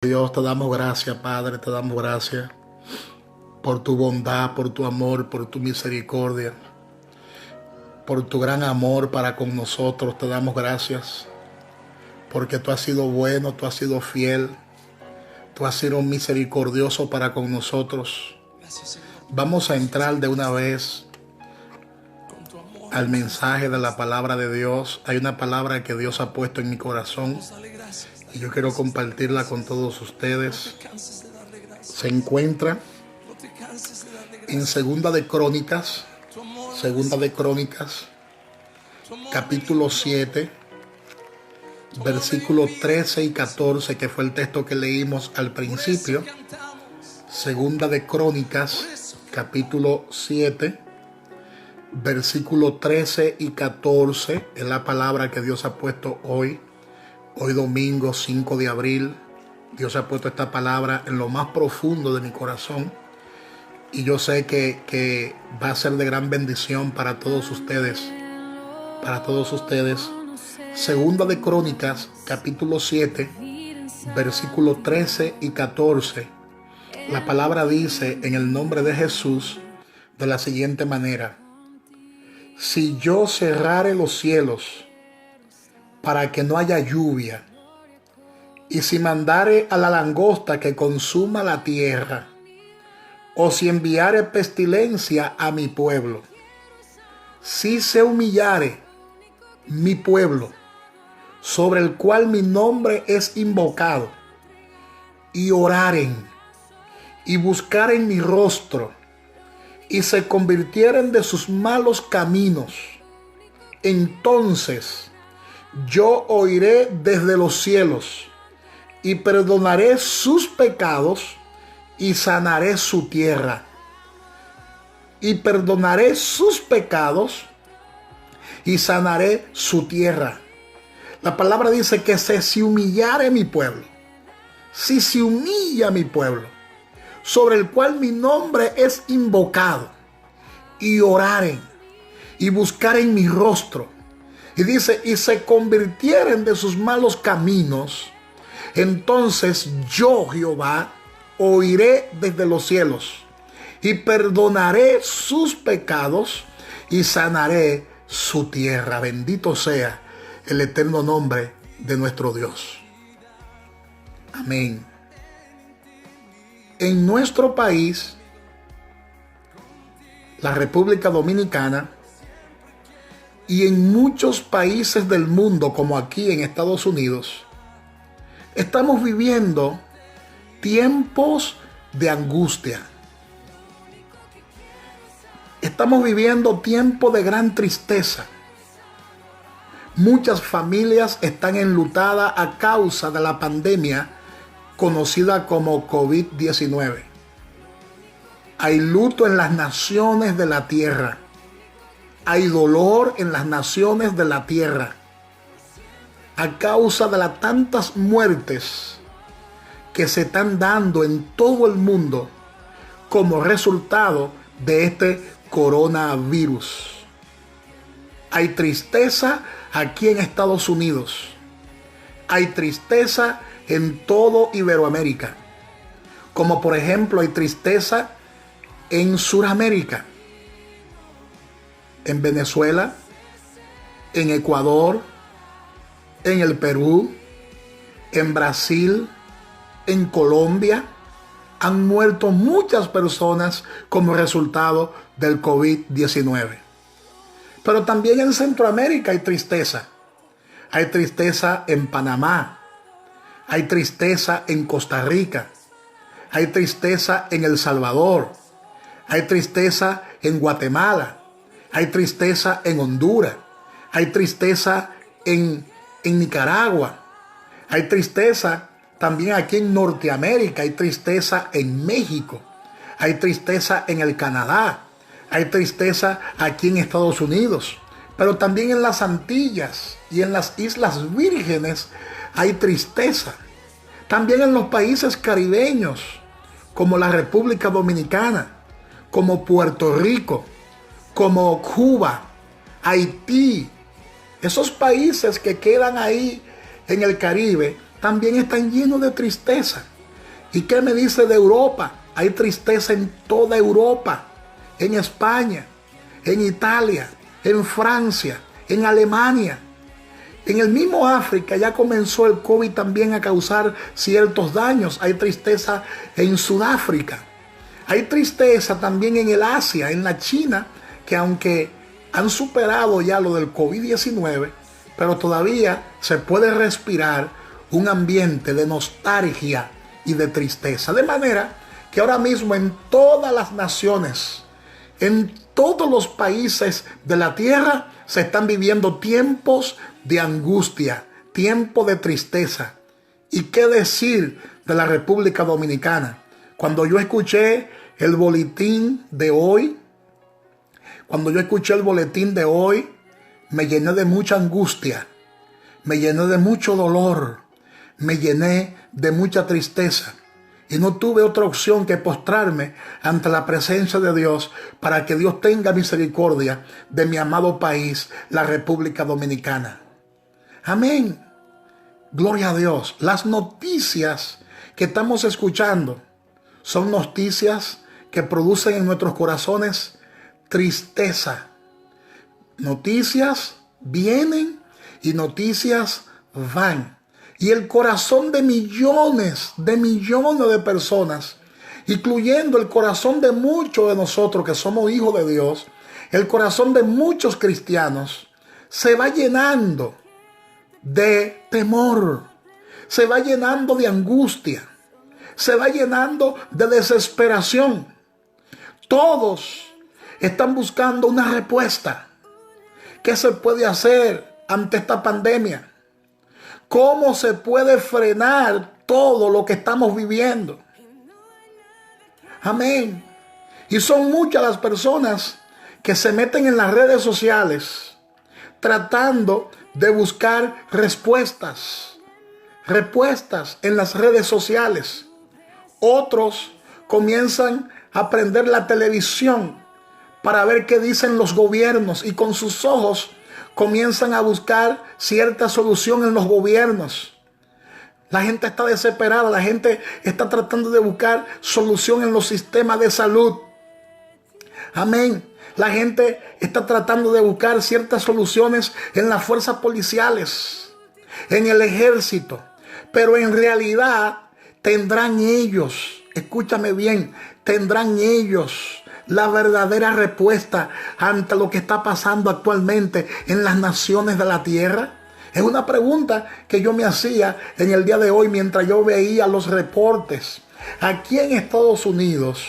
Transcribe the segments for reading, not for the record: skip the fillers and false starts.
Dios, te damos gracias, Padre, te damos gracias por tu bondad, por tu amor, por tu misericordia, por tu gran amor para con nosotros. Te damos gracias porque tú has sido bueno, tú has sido fiel, tú has sido misericordioso para con nosotros. Vamos a entrar de una vez al mensaje de la palabra de Dios. Hay una palabra que Dios ha puesto en mi corazón y yo quiero compartirla con todos ustedes. Se encuentra en Segunda de Crónicas, capítulo 7, versículos 13 y 14, que fue el texto que leímos al principio. Segunda de Crónicas, capítulo 7, versículo 13 y 14, es la palabra que Dios ha puesto hoy domingo 5 de abril. Dios ha puesto esta palabra en lo más profundo de mi corazón y yo sé que va a ser de gran bendición para todos ustedes. Segunda de Crónicas, capítulo 7, versículos 13 y 14. La palabra dice en el nombre de Jesús de la siguiente manera: si yo cerrare los cielos para que no haya lluvia, y si mandare a la langosta que consuma la tierra, o si enviare pestilencia a mi pueblo, si se humillare mi pueblo, sobre el cual mi nombre es invocado, y oraren, y buscaren mi rostro, y se convirtieren de sus malos caminos, entonces yo oiré desde los cielos, y perdonaré sus pecados, y sanaré su tierra. Y perdonaré sus pecados, y sanaré su tierra. La palabra dice que si humillare mi pueblo, si se humilla mi pueblo, sobre el cual mi nombre es invocado, y oraren, y buscaren mi rostro, y dice, y se convirtieren de sus malos caminos, entonces yo, Jehová, oiré desde los cielos, y perdonaré sus pecados, y sanaré su tierra. Bendito sea el eterno nombre de nuestro Dios. Amén. En nuestro país, la República Dominicana, y en muchos países del mundo, como aquí en Estados Unidos, estamos viviendo tiempos de angustia. Estamos viviendo tiempos de gran tristeza. Muchas familias están enlutadas a causa de la pandemia conocida como COVID-19. Hay luto en las naciones de la tierra. Hay dolor en las naciones de la tierra a causa de las tantas muertes que se están dando en todo el mundo como resultado de este coronavirus. Hay tristeza aquí en Estados Unidos. Hay tristeza en todo Iberoamérica. Como por ejemplo hay tristeza en Sudamérica. En Venezuela, en Ecuador, en el Perú, en Brasil, en Colombia, han muerto muchas personas como resultado del COVID-19. Pero también en Centroamérica hay tristeza. Hay tristeza en Panamá. Hay tristeza en Costa Rica. Hay tristeza en El Salvador. Hay tristeza en Guatemala. Hay tristeza en Honduras. Hay tristeza en Nicaragua. Hay tristeza también aquí en Norteamérica. Hay tristeza en México. Hay tristeza en el Canadá. Hay tristeza aquí en Estados Unidos. Pero también en las Antillas y en las Islas Vírgenes hay tristeza. También en los países caribeños, como la República Dominicana, como Puerto Rico, como Cuba, Haití. Esos países que quedan ahí en el Caribe también están llenos de tristeza. ¿Y qué me dice de Europa? Hay tristeza en toda Europa, en España, en Italia, en Francia, en Alemania. En el mismo África ya comenzó el COVID también a causar ciertos daños. Hay tristeza en Sudáfrica. Hay tristeza también en el Asia, en la China, que aunque han superado ya lo del COVID-19, pero todavía se puede respirar un ambiente de nostalgia y de tristeza. De manera que ahora mismo en todas las naciones, en todos los países de la tierra, se están viviendo tiempos de angustia, tiempo de tristeza. ¿Y qué decir de la República Dominicana? Cuando yo escuché el boletín de hoy, me llené de mucha angustia, me llené de mucho dolor, me llené de mucha tristeza. Y no tuve otra opción que postrarme ante la presencia de Dios para que Dios tenga misericordia de mi amado país, la República Dominicana. Amén. Gloria a Dios. Las noticias que estamos escuchando son noticias que producen en nuestros corazones tristeza. Noticias vienen y noticias van. Y el corazón de millones de personas, incluyendo el corazón de muchos de nosotros que somos hijos de Dios, el corazón de muchos cristianos, se va llenando de temor, se va llenando de angustia, se va llenando de desesperación. Todos están buscando una respuesta. ¿Qué se puede hacer ante esta pandemia? ¿Cómo se puede frenar todo lo que estamos viviendo? Amén. Y son muchas las personas que se meten en las redes sociales tratando de buscar respuestas en las redes sociales. Otros comienzan a prender la televisión para ver qué dicen los gobiernos y con sus ojos comienzan a buscar cierta solución en los gobiernos. La gente está desesperada, la gente está tratando de buscar solución en los sistemas de salud. Amén. La gente está tratando de buscar ciertas soluciones en las fuerzas policiales, en el ejército. Pero en realidad tendrán ellos, escúchame bien, tendrán ellos la verdadera respuesta ante lo que está pasando actualmente en las naciones de la tierra. Es una pregunta que yo me hacía en el día de hoy mientras yo veía los reportes. Aquí en Estados Unidos,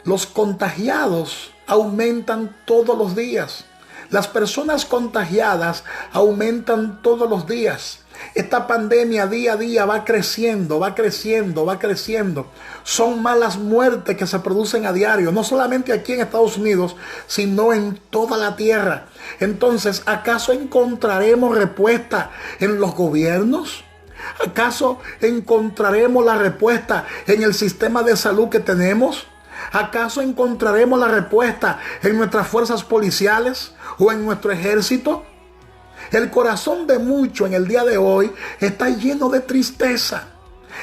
los contagiados aumentan todos los días. Las personas contagiadas aumentan todos los días. Esta pandemia día a día va creciendo. Son malas muertes que se producen a diario, no solamente aquí en Estados Unidos, sino en toda la tierra. Entonces, ¿acaso encontraremos respuesta en los gobiernos? ¿Acaso encontraremos la respuesta en el sistema de salud que tenemos? ¿Acaso encontraremos la respuesta en nuestras fuerzas policiales o en nuestro ejército? El corazón de muchos en el día de hoy está lleno de tristeza.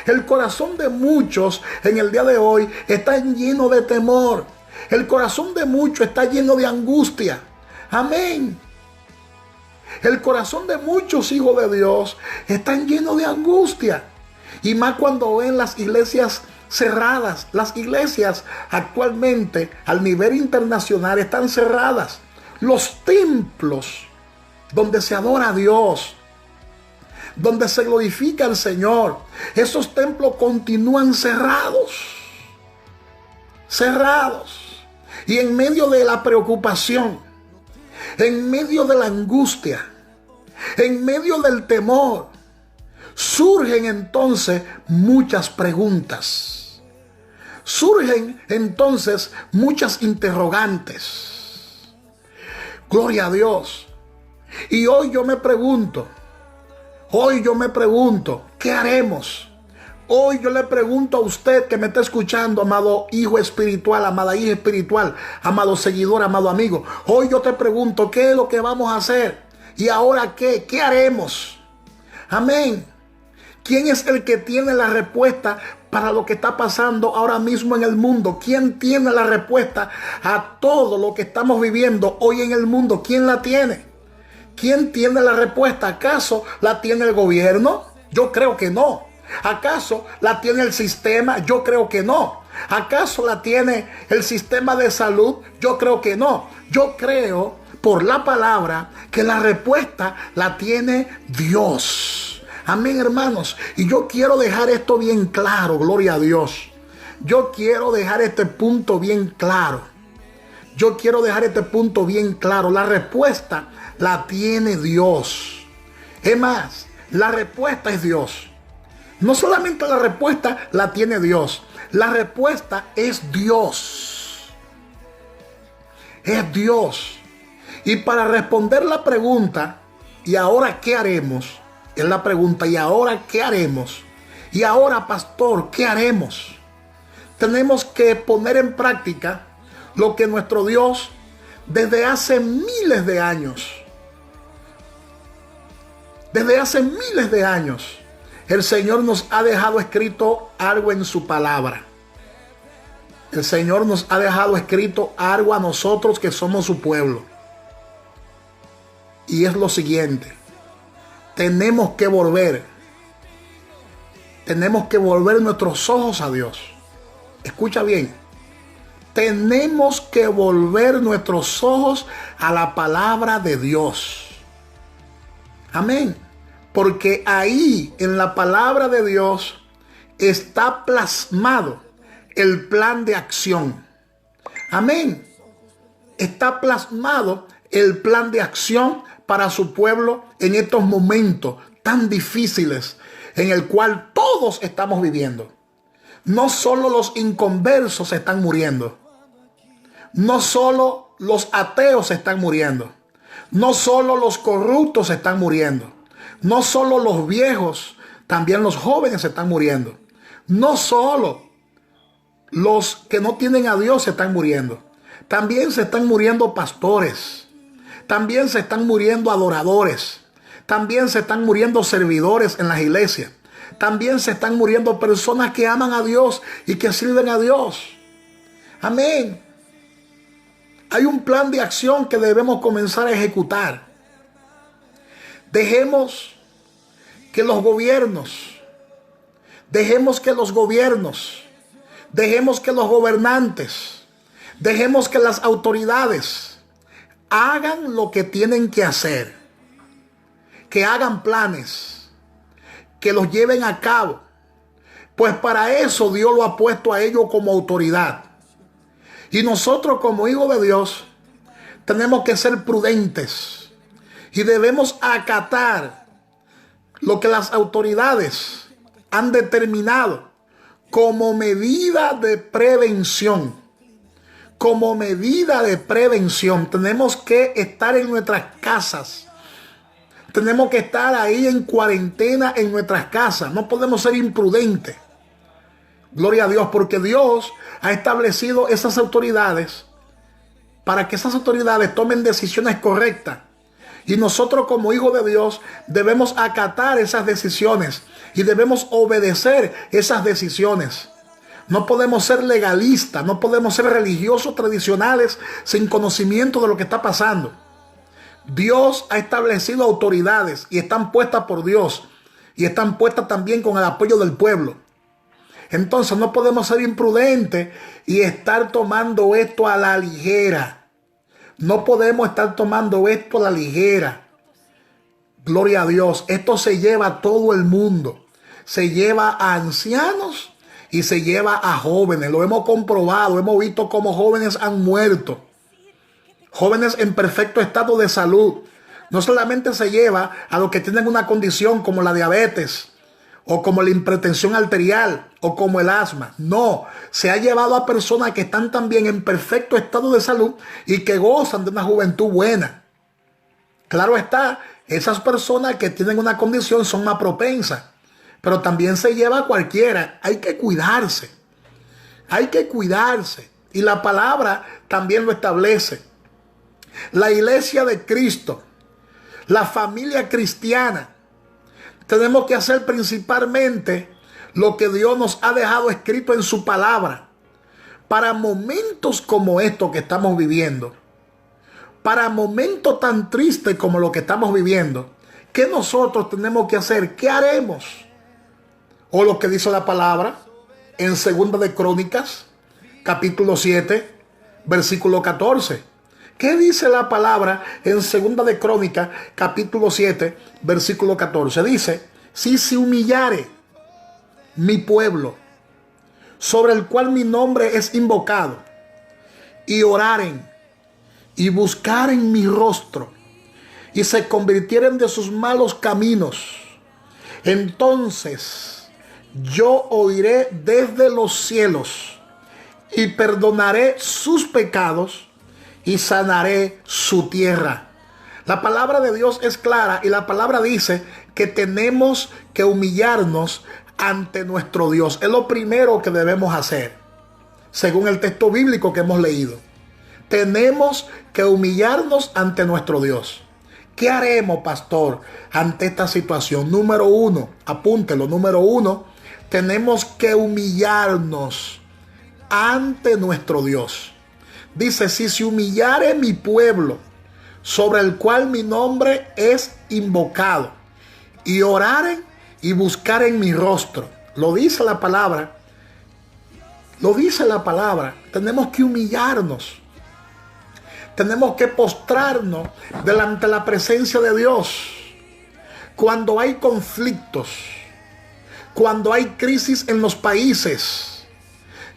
El corazón de muchos en el día de hoy está lleno de temor. El corazón de muchos está lleno de angustia. Amén. El corazón de muchos hijos de Dios está lleno de angustia. Y más cuando ven las iglesias cerradas. Las iglesias actualmente a nivel internacional están cerradas. Los templos donde se adora a Dios, donde se glorifica al Señor, esos templos continúan cerrados. Y en medio de la preocupación, en medio de la angustia, en medio del temor, surgen entonces muchas preguntas. Surgen entonces muchas interrogantes. Gloria a Dios. Y hoy yo me pregunto, ¿qué haremos? Hoy yo le pregunto a usted que me está escuchando, amado hijo espiritual, amada hija espiritual, amado seguidor, amado amigo. Hoy yo te pregunto, ¿qué es lo que vamos a hacer? ¿Y ahora qué? ¿Qué haremos? Amén. ¿Quién es el que tiene la respuesta para lo que está pasando ahora mismo en el mundo? ¿Quién tiene la respuesta a todo lo que estamos viviendo hoy en el mundo? ¿Quién la tiene? ¿Quién tiene la respuesta? ¿Acaso la tiene el gobierno? Yo creo que no. ¿Acaso la tiene el sistema? Yo creo que no. ¿Acaso la tiene el sistema de salud? Yo creo que no. Yo creo, por la palabra, que la respuesta la tiene Dios. Amén, hermanos. Y yo quiero dejar esto bien claro, gloria a Dios. Yo quiero dejar este punto bien claro. Yo quiero dejar este punto bien claro. La respuesta la tiene Dios. Es más, la respuesta es Dios. No solamente la respuesta la tiene Dios. La respuesta es Dios. Es Dios. Y para responder la pregunta, ¿y ahora qué haremos? Es la pregunta, ¿y ahora qué haremos? Y ahora, pastor, ¿qué haremos? Tenemos que poner en práctica lo que nuestro Dios desde hace miles de años, el Señor nos ha dejado escrito algo en su palabra. El Señor nos ha dejado escrito algo a nosotros que somos su pueblo. Y es lo siguiente. Tenemos que volver nuestros ojos a Dios. Escucha bien. Tenemos que volver nuestros ojos a la palabra de Dios. Amén. Porque ahí en la palabra de Dios está plasmado el plan de acción. Amén. Está plasmado el plan de acción para su pueblo en estos momentos tan difíciles en el cual todos estamos viviendo. No solo los inconversos están muriendo. No solo los ateos están muriendo. No solo los corruptos están muriendo. No solo los viejos, también los jóvenes están muriendo. No solo los que no tienen a Dios están muriendo. También se están muriendo pastores. También se están muriendo adoradores. También se están muriendo servidores en las iglesias. También se están muriendo personas que aman a Dios y que sirven a Dios. Amén. Hay un plan de acción que debemos comenzar a ejecutar. Dejemos que los gobiernos, dejemos que los gobernantes, dejemos que las autoridades hagan lo que tienen que hacer, que hagan planes, que los lleven a cabo, pues para eso Dios lo ha puesto a ellos como autoridad. Y nosotros como hijos de Dios tenemos que ser prudentes y debemos acatar lo que las autoridades han determinado como medida de prevención. Como medida de prevención, tenemos que estar en nuestras casas. Tenemos que estar ahí en cuarentena en nuestras casas. No podemos ser imprudentes. Gloria a Dios, porque Dios ha establecido esas autoridades para que esas autoridades tomen decisiones correctas. Y nosotros como hijos de Dios debemos acatar esas decisiones y debemos obedecer esas decisiones. No podemos ser legalistas, no podemos ser religiosos tradicionales sin conocimiento de lo que está pasando. Dios ha establecido autoridades y están puestas por Dios y están puestas también con el apoyo del pueblo. Entonces no podemos ser imprudentes y estar tomando esto a la ligera. No podemos estar tomando esto a la ligera. Gloria a Dios. Esto se lleva a todo el mundo. Se lleva a ancianos y se lleva a jóvenes. Lo hemos comprobado. Hemos visto cómo jóvenes han muerto. Jóvenes en perfecto estado de salud. No solamente se lleva a los que tienen una condición como la diabetes o como la hipertensión arterial o como el asma. No, se ha llevado a personas que están también en perfecto estado de salud y que gozan de una juventud buena. Claro está, esas personas que tienen una condición son más propensas, pero también se lleva a cualquiera. Hay que cuidarse. Hay que cuidarse. Y la palabra también lo establece. La iglesia de Cristo, la familia cristiana, Tenemos que hacer principalmente lo que Dios nos ha dejado escrito en su palabra. Para momentos como estos que estamos viviendo, para momentos tan tristes como lo que estamos viviendo, ¿qué nosotros tenemos que hacer? ¿Qué haremos? O lo que dice la palabra en 2 de Crónicas, capítulo 7, versículo 14. ¿Qué dice la palabra en 2 de Crónicas, capítulo 7, versículo 14? Dice, si se humillare mi pueblo, sobre el cual mi nombre es invocado, y oraren, y buscaren mi rostro, y se convirtieren de sus malos caminos, entonces yo oiré desde los cielos, y perdonaré sus pecados, y sanaré su tierra. La palabra de Dios es clara y la palabra dice que tenemos que humillarnos ante nuestro Dios. Es lo primero que debemos hacer, según el texto bíblico que hemos leído. Tenemos que humillarnos ante nuestro Dios. ¿Qué haremos, pastor, ante esta situación? Número uno, apúntelo, número uno, tenemos que humillarnos ante nuestro Dios. Dice, si se humillare mi pueblo, sobre el cual mi nombre es invocado, y oraren y buscaren mi rostro. Lo dice la palabra. Lo dice la palabra. Tenemos que humillarnos. Tenemos que postrarnos delante de la presencia de Dios. Cuando hay conflictos, cuando hay crisis en los países,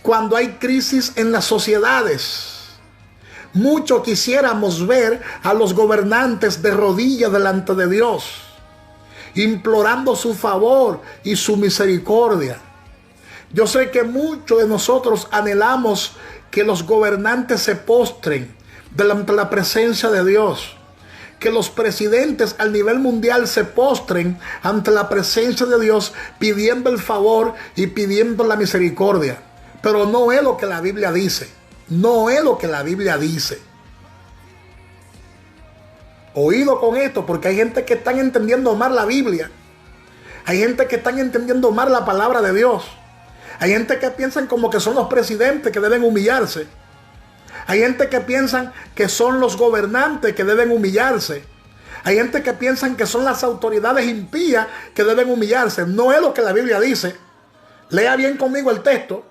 cuando hay crisis en las sociedades, mucho quisiéramos ver a los gobernantes de rodillas delante de Dios, implorando su favor y su misericordia. Yo sé que muchos de nosotros anhelamos que los gobernantes se postren delante de la presencia de Dios, que los presidentes a nivel mundial se postren ante la presencia de Dios, pidiendo el favor y pidiendo la misericordia. Pero no es lo que la Biblia dice. No es lo que la Biblia dice. Oído con esto, porque hay gente que están entendiendo mal la Biblia. Hay gente que están entendiendo mal la palabra de Dios. Hay gente que piensan como que son los presidentes que deben humillarse. Hay gente que piensan que son los gobernantes que deben humillarse. Hay gente que piensan que son las autoridades impías que deben humillarse. No es lo que la Biblia dice. Lea bien conmigo el texto.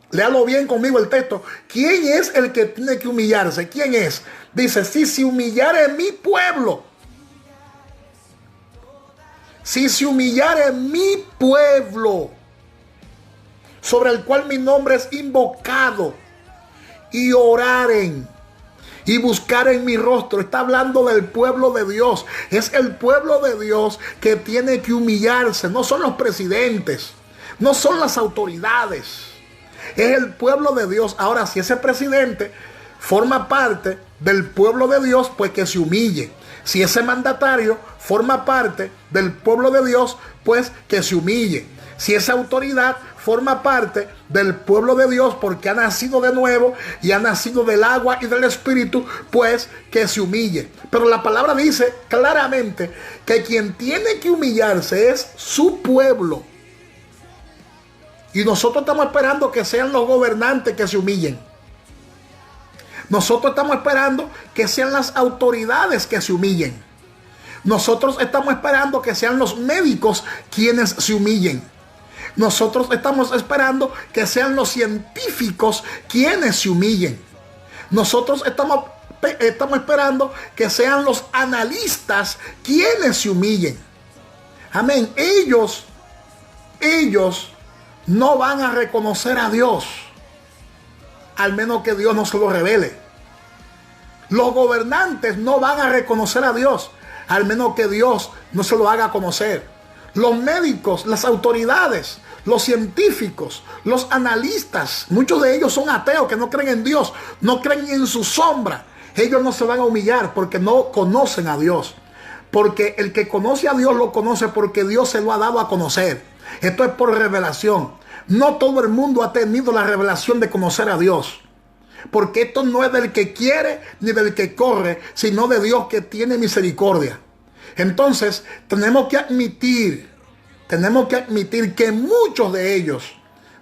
Léalo bien conmigo el texto. ¿Quién es el que tiene que humillarse? ¿Quién es? Dice, si se humillare mi pueblo. Si se humillare mi pueblo, sobre el cual mi nombre es invocado, y oraren y buscaren mi rostro. Está hablando del pueblo de Dios. Es el pueblo de Dios que tiene que humillarse. No son los presidentes, no son las autoridades. Es el pueblo de Dios. Ahora, si ese presidente forma parte del pueblo de Dios, pues que se humille. Si ese mandatario forma parte del pueblo de Dios, pues que se humille. Si esa autoridad forma parte del pueblo de Dios porque ha nacido de nuevo y ha nacido del agua y del espíritu, pues que se humille. Pero la palabra dice claramente que quien tiene que humillarse es su pueblo. Y nosotros estamos esperando que sean los gobernantes que se humillen. Nosotros estamos esperando que sean las autoridades que se humillen. Nosotros estamos esperando que sean los médicos quienes se humillen. Nosotros estamos esperando que sean los científicos quienes se humillen. Nosotros estamos esperando que sean los analistas quienes se humillen. Amén. Ellos no van a reconocer a Dios, al menos que Dios no se lo revele. Los gobernantes no van a reconocer a Dios, al menos que Dios no se lo haga conocer. Los médicos, las autoridades, los científicos, los analistas, muchos de ellos son ateos que no creen en Dios, no creen en su sombra. Ellos no se van a humillar porque no conocen a Dios. Porque el que conoce a Dios lo conoce porque Dios se lo ha dado a conocer. Esto es por revelación. No todo el mundo ha tenido la revelación de conocer a Dios. Porque esto no es del que quiere ni del que corre, sino de Dios que tiene misericordia. Entonces tenemos que admitir tenemos que admitir que muchos de ellos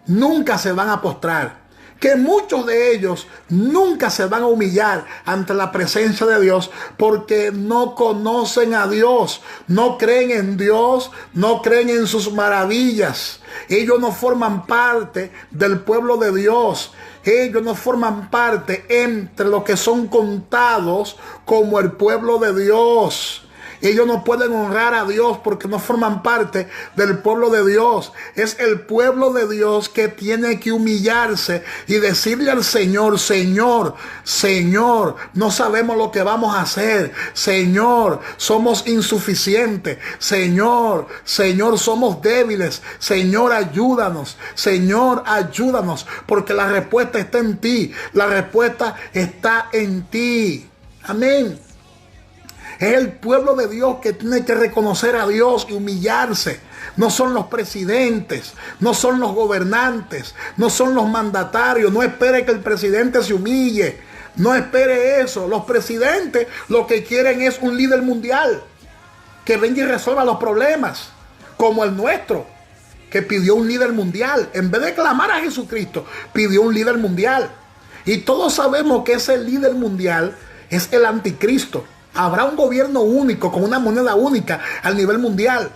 nunca se van a postrar, que muchos de ellos nunca se van a humillar ante la presencia de Dios, porque no conocen a Dios, no creen en Dios, no creen en sus maravillas. Ellos no forman parte del pueblo de Dios. Ellos no forman parte entre los que son contados como el pueblo de Dios. Ellos no pueden honrar a Dios porque no forman parte del pueblo de Dios. Es el pueblo de Dios que tiene que humillarse y decirle al Señor: Señor, Señor, no sabemos lo que vamos a hacer. Señor, somos insuficientes. Señor, Señor, somos débiles. Señor, ayúdanos. Señor, ayúdanos, porque la respuesta está en ti. La respuesta está en ti. Amén. Es el pueblo de Dios que tiene que reconocer a Dios y humillarse. No son los presidentes, no son los gobernantes, no son los mandatarios. No espere que el presidente se humille. No espere eso. Los presidentes lo que quieren es un líder mundial que venga y resuelva los problemas, como el nuestro, que pidió un líder mundial. En vez de clamar a Jesucristo, pidió un líder mundial. Y todos sabemos que ese líder mundial es el anticristo. Habrá un gobierno único con una moneda única a nivel mundial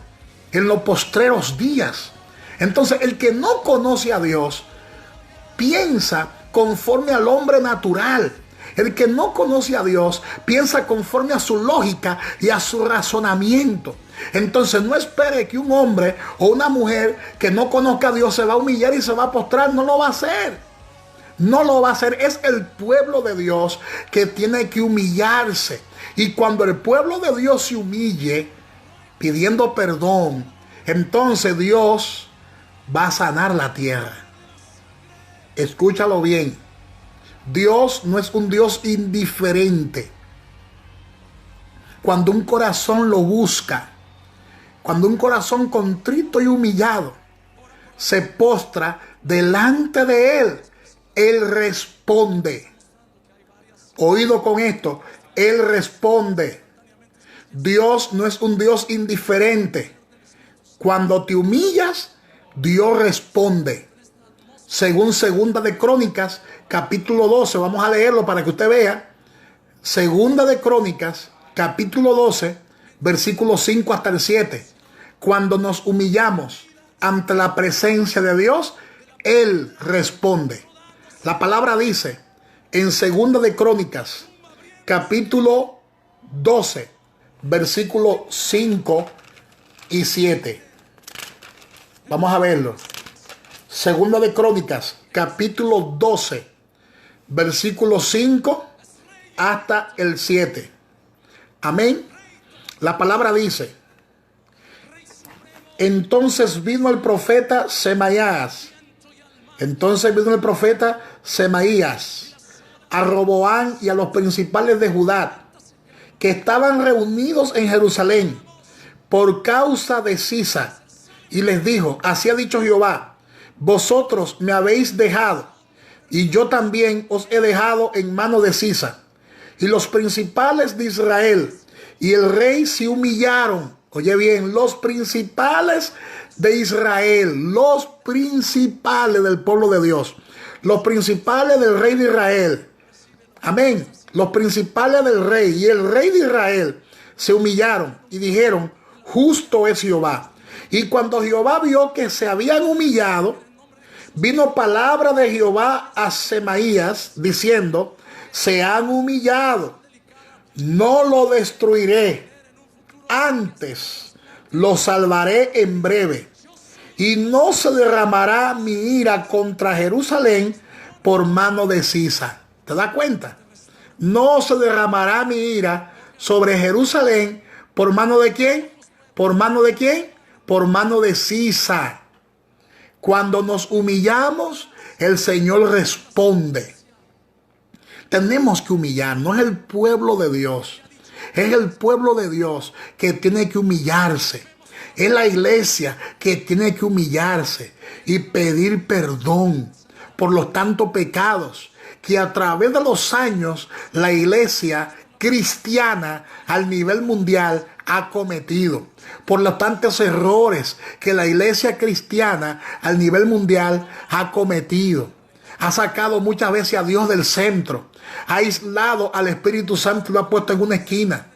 en los postreros días. Entonces, el que no conoce a Dios piensa conforme al hombre natural. El que no conoce a Dios piensa conforme a su lógica y a su razonamiento. Entonces, no espere que un hombre o una mujer que no conozca a Dios se va a humillar y se va a postrar. No lo va a hacer. No lo va a hacer. Es el pueblo de Dios que tiene que humillarse. Y cuando el pueblo de Dios se humille pidiendo perdón, entonces Dios va a sanar la tierra. Escúchalo bien. Dios no es un Dios indiferente. Cuando un corazón lo busca, cuando un corazón contrito y humillado se postra delante de Él, Él responde. Oído con esto. Él responde. Dios no es un Dios indiferente. Cuando te humillas, Dios responde. Según Segunda de Crónicas, capítulo 12, vamos a leerlo para que usted vea. Segunda de Crónicas, capítulo 12, versículos 5 hasta el 7. Cuando nos humillamos ante la presencia de Dios, Él responde. La palabra dice en Segunda de Crónicas, capítulo 12, versículos 5 y 7. Vamos a verlo. Segunda de Crónicas, capítulo 12, versículos 5 hasta el 7. Amén. La palabra dice: entonces vino el profeta Semaías. A Roboam y a los principales de Judá, que estaban reunidos en Jerusalén por causa de Sisa, y les dijo: así ha dicho Jehová, vosotros me habéis dejado, y yo también os he dejado en mano de Sisa. Y los principales de Israel y el rey se humillaron. Oye bien, los principales de Israel, los principales del pueblo de Dios, los principales del rey de Israel. Amén. Los principales del rey y el rey de Israel se humillaron y dijeron: justo es Jehová. Y cuando Jehová vio que se habían humillado, vino palabra de Jehová a Semaías diciendo: se han humillado, no lo destruiré, antes lo salvaré en breve, y no se derramará mi ira contra Jerusalén por mano de Sisa. ¿Te das cuenta? No se derramará mi ira sobre Jerusalén por mano de quién. ¿Por mano de quién? Por mano de Sisa. Cuando nos humillamos, el Señor responde. Tenemos que humillar. No es el pueblo de Dios. Es el pueblo de Dios que tiene que humillarse. Es la iglesia que tiene que humillarse y pedir perdón por los tantos pecados que a través de los años la iglesia cristiana al nivel mundial ha cometido, por los tantos errores que la iglesia cristiana al nivel mundial ha cometido. Ha sacado muchas veces a Dios del centro, ha aislado al Espíritu Santo y lo ha puesto en una esquina.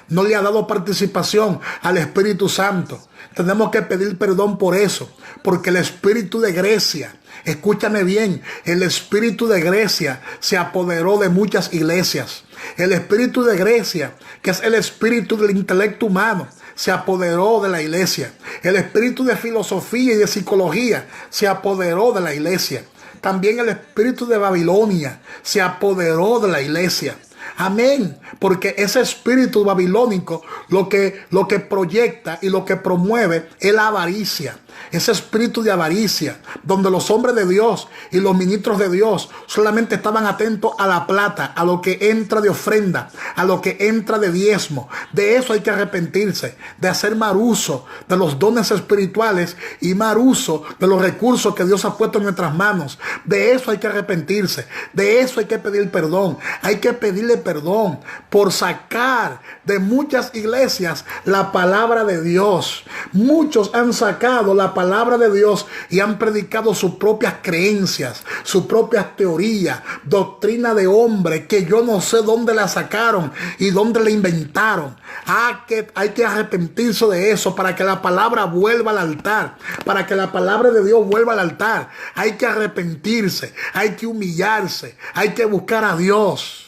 No le ha dado participación al Espíritu Santo. Tenemos que pedir perdón por eso, porque el espíritu de Grecia, escúchame bien, el espíritu de Grecia se apoderó de muchas iglesias. El espíritu de Grecia, que es el espíritu del intelecto humano, se apoderó de la iglesia. El espíritu de filosofía y de psicología se apoderó de la iglesia. También el espíritu de Babilonia se apoderó de la iglesia. Amén, porque ese espíritu babilónico lo que proyecta y lo que promueve es la avaricia. Ese espíritu de avaricia, donde los hombres de Dios y los ministros de Dios solamente estaban atentos a la plata, a lo que entra de ofrenda, a lo que entra de diezmo. De eso hay que arrepentirse, de hacer mal uso de los dones espirituales y mal uso de los recursos que Dios ha puesto en nuestras manos. De eso hay que arrepentirse, de eso hay que pedir perdón. Hay que pedirle perdón por sacar de muchas iglesias la palabra de Dios. Muchos han sacado la palabra de Dios y han predicado sus propias creencias, sus propias teorías, doctrina de hombre que yo no sé dónde la sacaron y dónde la inventaron. Hay que arrepentirse de eso para que la palabra vuelva al altar, para que la palabra de Dios vuelva al altar. Hay que arrepentirse, hay que humillarse, hay que buscar a Dios.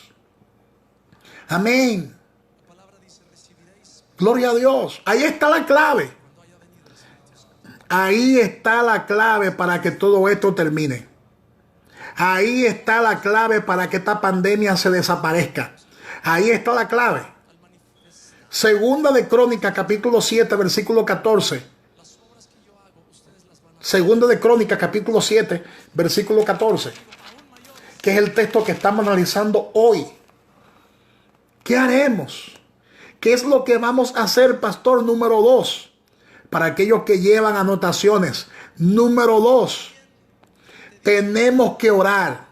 Amén. Gloria a Dios. Ahí está la clave. Ahí está la clave para que todo esto termine. Ahí está la clave para que esta pandemia se desaparezca. Ahí está la clave. Segunda de Crónicas, capítulo 7, versículo 14. Segunda de Crónicas, capítulo 7, versículo 14. Que es el texto que estamos analizando hoy. ¿Qué haremos? ¿Qué es lo que vamos a hacer, pastor? Número 2. Para aquellos que llevan anotaciones. Número 2. Tenemos que orar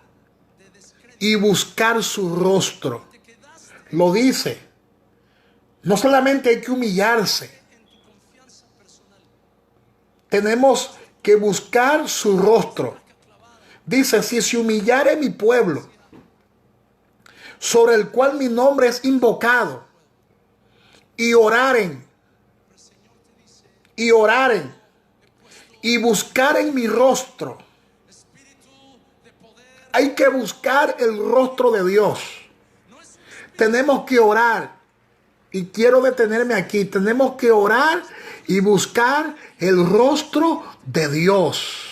y buscar su rostro. Lo dice. No solamente hay que humillarse. Tenemos que buscar su rostro. Dice, si se humillare mi pueblo, sobre el cual mi nombre es invocado, y oraren, y buscaren mi rostro. Hay que buscar el rostro de Dios. Tenemos que orar. Y quiero detenerme aquí. Tenemos que orar y buscar el rostro de Dios.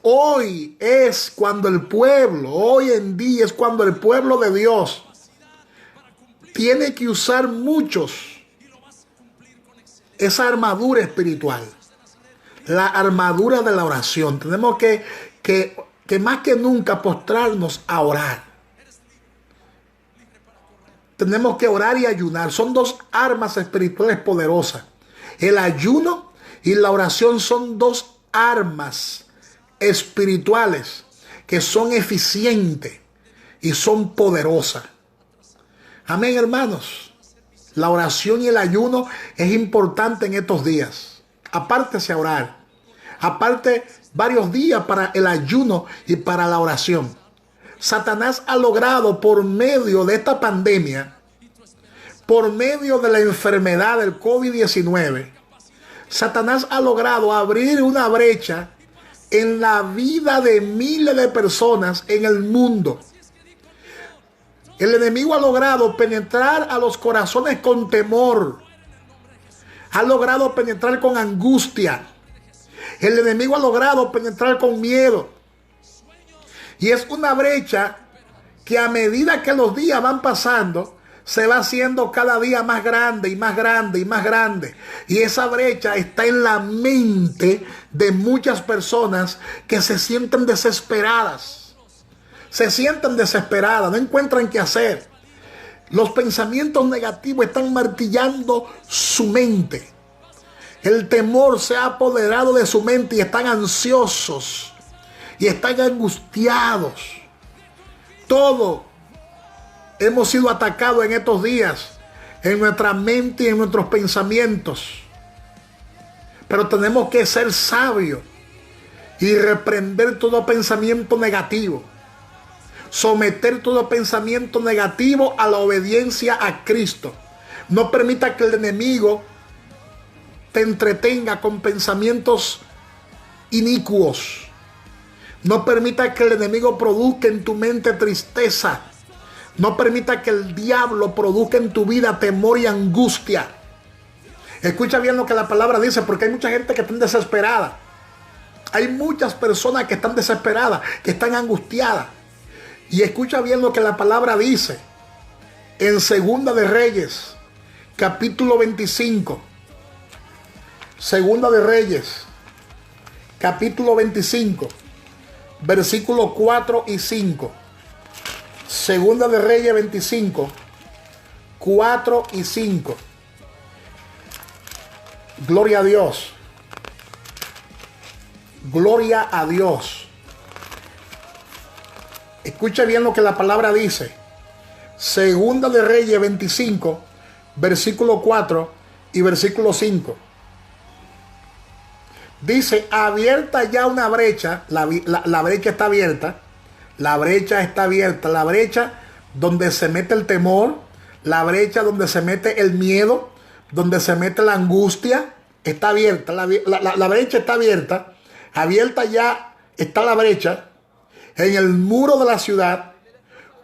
Hoy es cuando el pueblo, hoy en día es cuando el pueblo de Dios tiene que usar muchos esa armadura espiritual, la armadura de la oración. Tenemos que más que nunca postrarnos a orar. Tenemos que orar y ayunar. Son dos armas espirituales poderosas. El ayuno y la oración son dos armas espirituales que son eficientes y son poderosas. Amén, hermanos. La oración y el ayuno es importante en estos días. Apártese a orar. Aparte varios días para el ayuno y para la oración. Satanás ha logrado por medio de esta pandemia, por medio de la enfermedad del COVID-19, Satanás ha logrado abrir una brecha en la vida de miles de personas en el mundo. El enemigo ha logrado penetrar a los corazones con temor. Ha logrado penetrar con angustia. El enemigo ha logrado penetrar con miedo. Y es una brecha que a medida que los días van pasando, se va haciendo cada día más grande y más grande y más grande. Y esa brecha está en la mente de muchas personas que se sienten desesperadas. Se sienten desesperadas, no encuentran qué hacer. Los pensamientos negativos están martillando su mente. El temor se ha apoderado de su mente y están ansiosos y están angustiados. Todo hemos sido atacados en estos días, en nuestra mente y en nuestros pensamientos. Pero tenemos que ser sabios y reprender todo pensamiento negativo. Someter todo pensamiento negativo a la obediencia a Cristo. No permita que el enemigo te entretenga con pensamientos inicuos. No permita que el enemigo produzca en tu mente tristeza. No permita que el diablo produzca en tu vida temor y angustia. Escucha bien lo que la palabra dice, porque hay mucha gente que está desesperada. Hay muchas personas que están desesperadas, que están angustiadas. Y escucha bien lo que la palabra dice en Segunda de Reyes, capítulo 25. Segunda de Reyes, capítulo 25, versículos 4 y 5. Segunda de Reyes 25, 4 y 5. Gloria a Dios. Gloria a Dios. Escucha bien lo que la palabra dice. Segunda de Reyes 25, versículo 4 y versículo 5. Dice, abierta ya una brecha, la brecha está abierta, la brecha está abierta, la brecha donde se mete el temor, la brecha donde se mete el miedo, donde se mete la angustia, está abierta, la brecha está abierta, abierta ya está la brecha. En el muro de la ciudad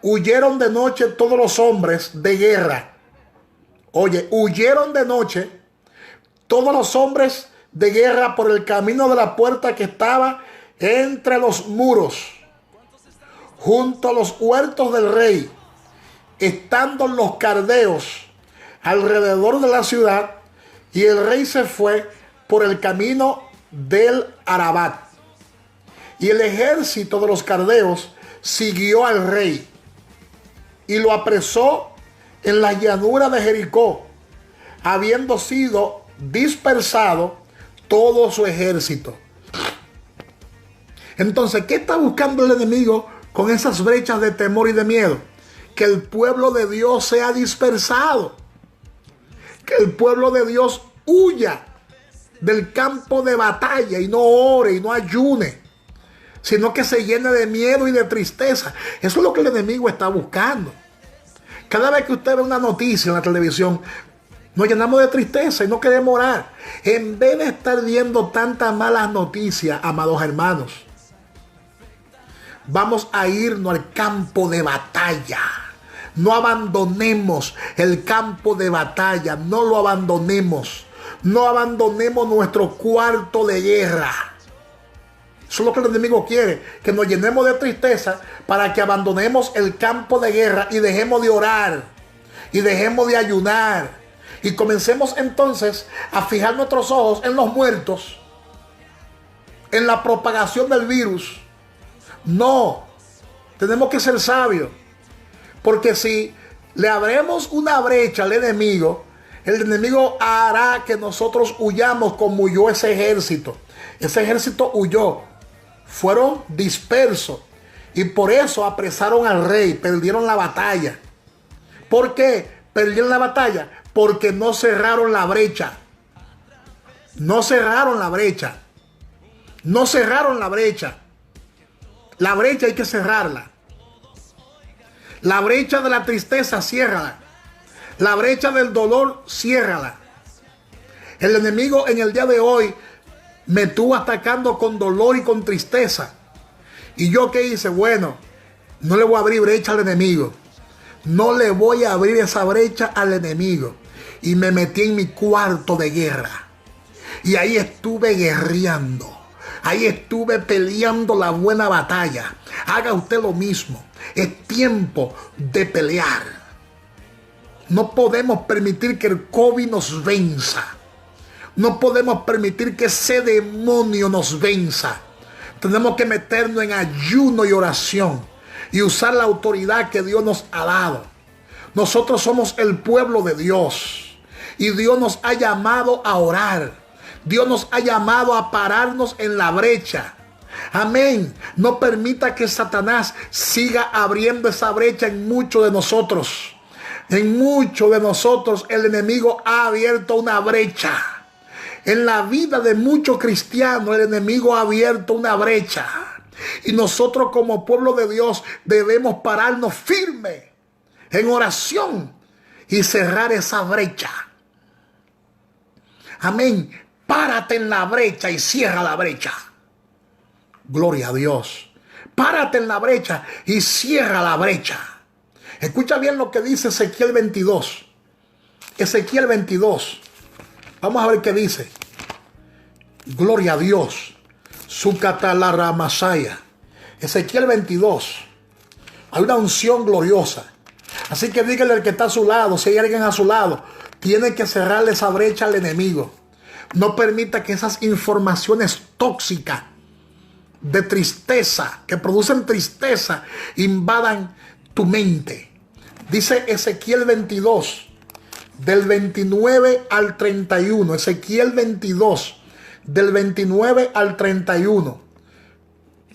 huyeron de noche todos los hombres de guerra. Oye, huyeron de noche todos los hombres de guerra por el camino de la puerta que estaba entre los muros, junto a los huertos del rey, estando los caldeos alrededor de la ciudad, y el rey se fue por el camino del Arabat. Y el ejército de los caldeos siguió al rey y lo apresó en la llanura de Jericó, habiendo sido dispersado todo su ejército. Entonces, ¿qué está buscando el enemigo con esas brechas de temor y de miedo? Que el pueblo de Dios sea dispersado, que el pueblo de Dios huya del campo de batalla y no ore y no ayune, sino que se llene de miedo y de tristeza. Eso es lo que el enemigo está buscando. Cada vez que usted ve una noticia en la televisión, nos llenamos de tristeza y no queremos orar. En vez de estar viendo tantas malas noticias, amados hermanos, vamos a irnos al campo de batalla. No abandonemos el campo de batalla, no lo abandonemos. No abandonemos nuestro cuarto de guerra. Eso es lo que el enemigo quiere, que nos llenemos de tristeza para que abandonemos el campo de guerra y dejemos de orar y dejemos de ayunar y comencemos entonces a fijar nuestros ojos en los muertos, en la propagación del virus. No, tenemos que ser sabios, porque si le abrimos una brecha al enemigo, el enemigo hará que nosotros huyamos como huyó ese ejército. Ese ejército huyó. Fueron dispersos y por eso apresaron al rey, perdieron la batalla. ¿Por qué perdieron la batalla? Porque no cerraron la brecha. No cerraron la brecha. No cerraron la brecha. La brecha hay que cerrarla. La brecha de la tristeza, ciérrala. La brecha del dolor, ciérrala. El enemigo en el día de hoy me estuvo atacando con dolor y con tristeza. ¿Y yo qué hice? Bueno, no le voy a abrir brecha al enemigo. No le voy a abrir esa brecha al enemigo. Y me metí en mi cuarto de guerra. Y ahí estuve guerreando. Ahí estuve peleando la buena batalla. Haga usted lo mismo. Es tiempo de pelear. No podemos permitir que el COVID nos venza. No podemos permitir que ese demonio nos venza. Tenemos que meternos en ayuno y oración y usar la autoridad que Dios nos ha dado. Nosotros somos el pueblo de Dios y Dios nos ha llamado a orar. Dios nos ha llamado a pararnos en la brecha, Amén. No permita que Satanás siga abriendo esa brecha en muchos de nosotros. En muchos de nosotros el enemigo ha abierto una brecha. En la vida de muchos cristianos el enemigo ha abierto una brecha. Y nosotros como pueblo de Dios debemos pararnos firme en oración y cerrar esa brecha. Amén. Párate en la brecha y cierra la brecha. Gloria a Dios. Párate en la brecha y cierra la brecha. Escucha bien lo que dice Ezequiel 22. Ezequiel 22. Vamos a ver qué dice. Gloria a Dios. Sucatala Masaya. Ezequiel 22. Hay una unción gloriosa. Así que dígale al que está a su lado, si hay alguien a su lado, tiene que cerrarle esa brecha al enemigo. No permita que esas informaciones tóxicas de tristeza, que producen tristeza, invadan tu mente. Dice Ezequiel 22, del 29 al 31. Ezequiel 22, del 29 al 31.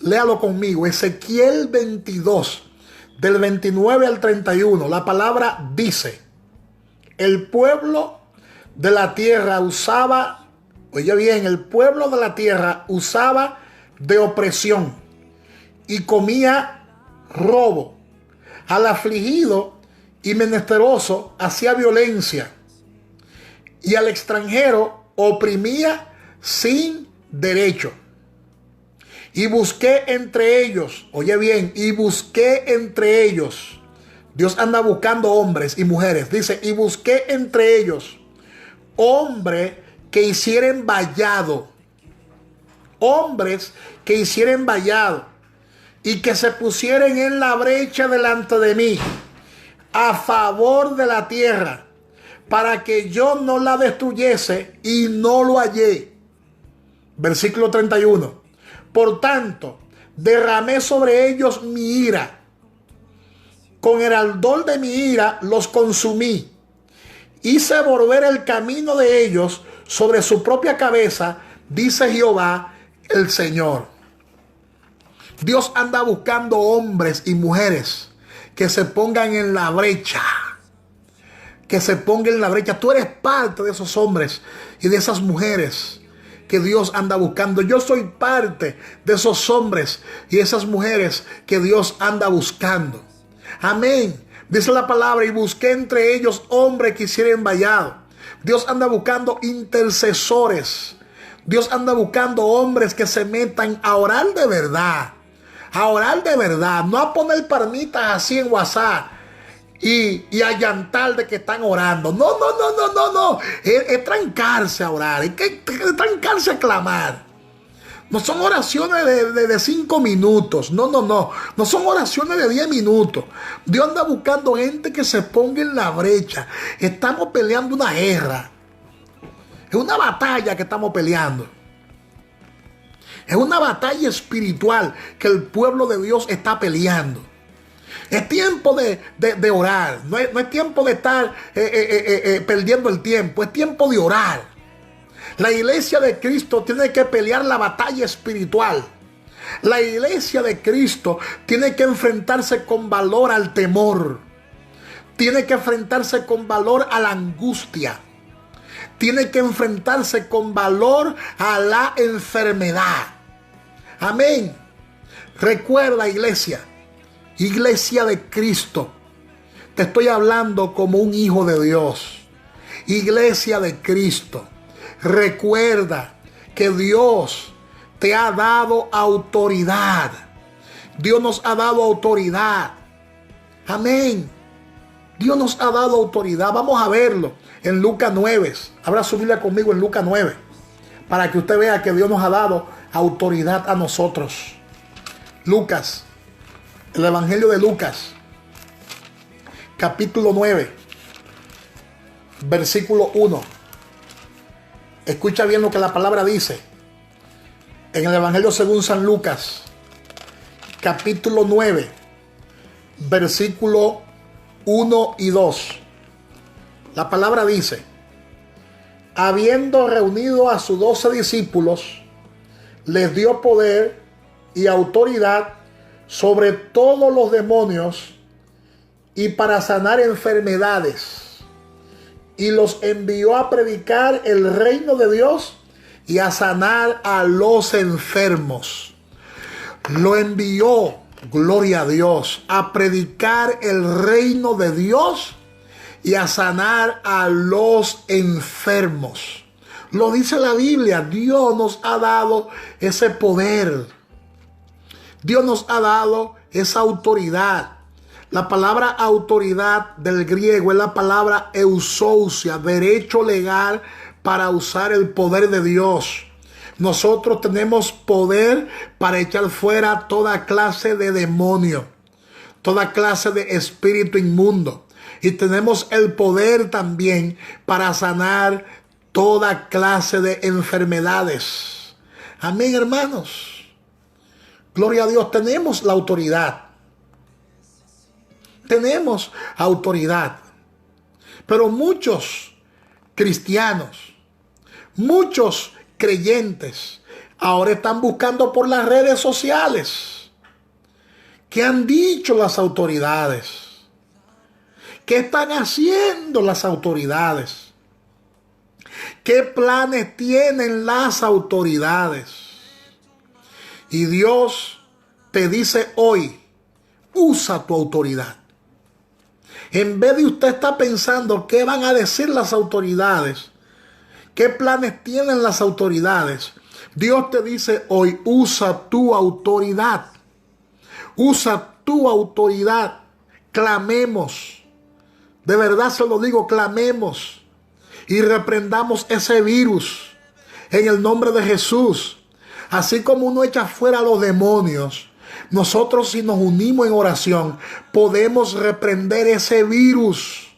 Léalo conmigo. Ezequiel 22, del 29 al 31. La palabra dice: el pueblo de la tierra usaba, oye bien, el pueblo de la tierra usaba de opresión y comía robo. Al afligido y menesteroso hacía violencia, y al extranjero oprimía sin derecho. Y busqué entre ellos, oye bien, y busqué entre ellos. Dios anda buscando hombres y mujeres. Dice, y busqué entre ellos hombres que hicieran vallado. Hombres que hicieran vallado y que se pusieran en la brecha delante de mí a favor de la tierra, para que yo no la destruyese, y no lo hallé. Versículo 31. Por tanto, derramé sobre ellos mi ira. Con el ardor de mi ira los consumí. Hice volver el camino de ellos sobre su propia cabeza, dice Jehová el Señor. Dios anda buscando hombres y mujeres que se pongan en la brecha. Que se pongan en la brecha. Tú eres parte de esos hombres y de esas mujeres que Dios anda buscando. Yo soy parte de esos hombres y esas mujeres que Dios anda buscando. Amén. Dice la palabra, y busqué entre ellos hombres que hicieran vallado. Dios anda buscando intercesores. Dios anda buscando hombres que se metan a orar de verdad. A orar de verdad. No a poner palmitas así en WhatsApp y a llantar de que están orando. No. Es trancarse a orar. Es trancarse a clamar. No son oraciones de 5 minutos. No. No son oraciones de 10 minutos. Dios anda buscando gente que se ponga en la brecha. Estamos peleando una guerra. Es una batalla que estamos peleando. Es una batalla espiritual que el pueblo de Dios está peleando. Es tiempo de orar. No es tiempo de estar perdiendo el tiempo. Es tiempo de orar. La iglesia de Cristo tiene que pelear la batalla espiritual. La iglesia de Cristo tiene que enfrentarse con valor al temor. Tiene que enfrentarse con valor a la angustia. Tiene que enfrentarse con valor a la enfermedad. Amén. Recuerda, iglesia de Cristo, te estoy hablando como un hijo de Dios. Iglesia de Cristo, recuerda que Dios te ha dado autoridad. Dios nos ha dado autoridad. Amén. Dios nos ha dado autoridad. Vamos a verlo en Lucas 9. Abra su Biblia conmigo en Lucas 9. Para que usted vea que Dios nos ha dado autoridad a nosotros. Lucas. El Evangelio de Lucas. Capítulo 9. Versículo 1. Escucha bien lo que la palabra dice. En el Evangelio según San Lucas. Capítulo 9. Versículo 1 y 2. La palabra dice: habiendo reunido a sus 12 discípulos, les dio poder y autoridad sobre todos los demonios y para sanar enfermedades. Y los envió a predicar el reino de Dios y a sanar a los enfermos. Lo envió, gloria a Dios, a predicar el reino de Dios y a sanar a los enfermos. Lo dice la Biblia. Dios nos ha dado ese poder. Dios nos ha dado esa autoridad. La palabra autoridad del griego es la palabra eusousia, derecho legal para usar el poder de Dios. Nosotros tenemos poder para echar fuera toda clase de demonio, toda clase de espíritu inmundo. Y tenemos el poder también para sanar toda clase de enfermedades. Amén, hermanos. Gloria a Dios. Tenemos la autoridad. Tenemos autoridad. Pero muchos cristianos, muchos creyentes, ahora están buscando por las redes sociales. ¿Qué han dicho las autoridades? ¿Qué están haciendo las autoridades? ¿Qué planes tienen las autoridades? Y Dios te dice hoy, usa tu autoridad. En vez de usted estar pensando qué van a decir las autoridades, qué planes tienen las autoridades, Dios te dice hoy, usa tu autoridad. Usa tu autoridad. Clamemos. De verdad se lo digo, clamemos y reprendamos ese virus en el nombre de Jesús. Así como uno echa fuera a los demonios, nosotros, si nos unimos en oración, podemos reprender ese virus.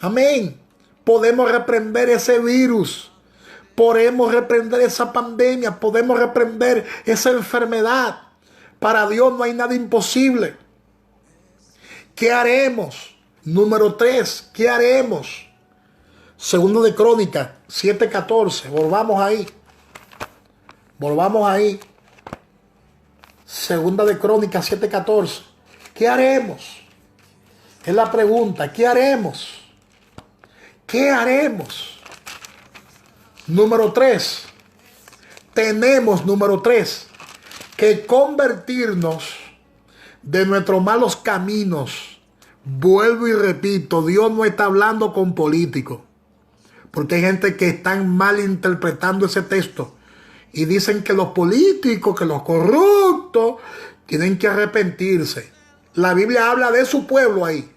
Amén. Podemos reprender ese virus. Podemos reprender esa pandemia. Podemos reprender esa enfermedad. Para Dios no hay nada imposible. ¿Qué haremos? Número 3, ¿qué haremos? Segundo de Crónicas 7:14. Volvamos ahí. Volvamos ahí. Segunda de Crónicas 7:14. ¿Qué haremos? Es la pregunta. ¿Qué haremos? ¿Qué haremos? Número 3. Tenemos, número 3, que convertirnos de nuestros malos caminos. Vuelvo y repito, Dios no está hablando con políticos, porque hay gente que están mal interpretando ese texto y dicen que los políticos, que los corruptos tienen que arrepentirse. La Biblia habla de su pueblo ahí,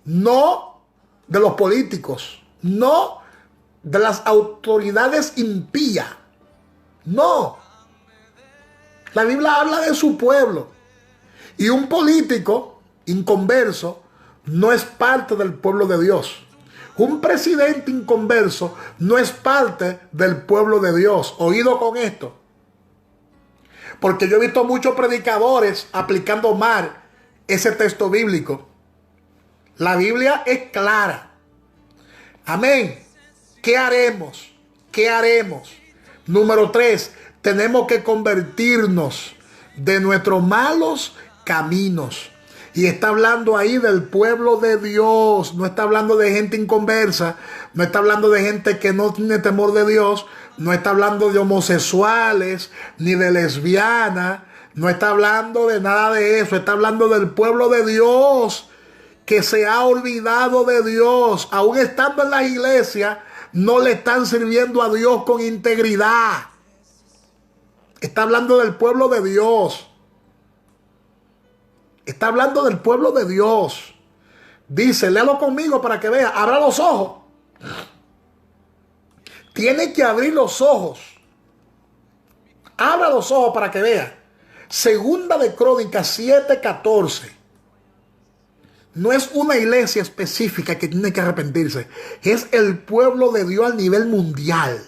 no de los políticos, no de las autoridades impías, no. La Biblia habla de su pueblo, y un político inconverso no es parte del pueblo de Dios. Un presidente inconverso no es parte del pueblo de Dios. Oído con esto. Porque yo he visto muchos predicadores aplicando mal ese texto bíblico. La Biblia es clara. Amén. ¿Qué haremos? ¿Qué haremos? Número 3, tenemos que convertirnos de nuestros malos caminos. Y está hablando ahí del pueblo de Dios. No está hablando de gente inconversa. No está hablando de gente que no tiene temor de Dios. No está hablando de homosexuales ni de lesbianas. No está hablando de nada de eso. Está hablando del pueblo de Dios que se ha olvidado de Dios. Aún estando en la iglesia, no le están sirviendo a Dios con integridad. Está hablando del pueblo de Dios. Está hablando del pueblo de Dios. Dice, léalo conmigo para que vea. Abra los ojos. Tiene que abrir los ojos. Abra los ojos para que vea. Segunda de Crónicas 7:14. No es una iglesia específica que tiene que arrepentirse. Es el pueblo de Dios a nivel mundial.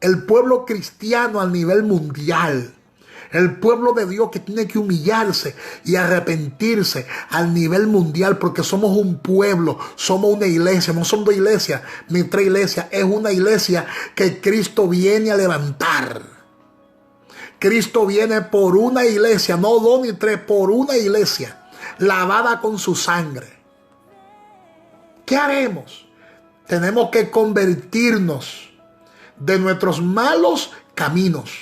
El pueblo cristiano a nivel mundial. El pueblo de Dios que tiene que humillarse y arrepentirse al nivel mundial, porque somos un pueblo, somos una iglesia, no son dos iglesias ni tres iglesias, es una iglesia que Cristo viene a levantar. Cristo viene por una iglesia, no dos ni tres, por una iglesia, lavada con su sangre. ¿Qué haremos? Tenemos que convertirnos de nuestros malos caminos.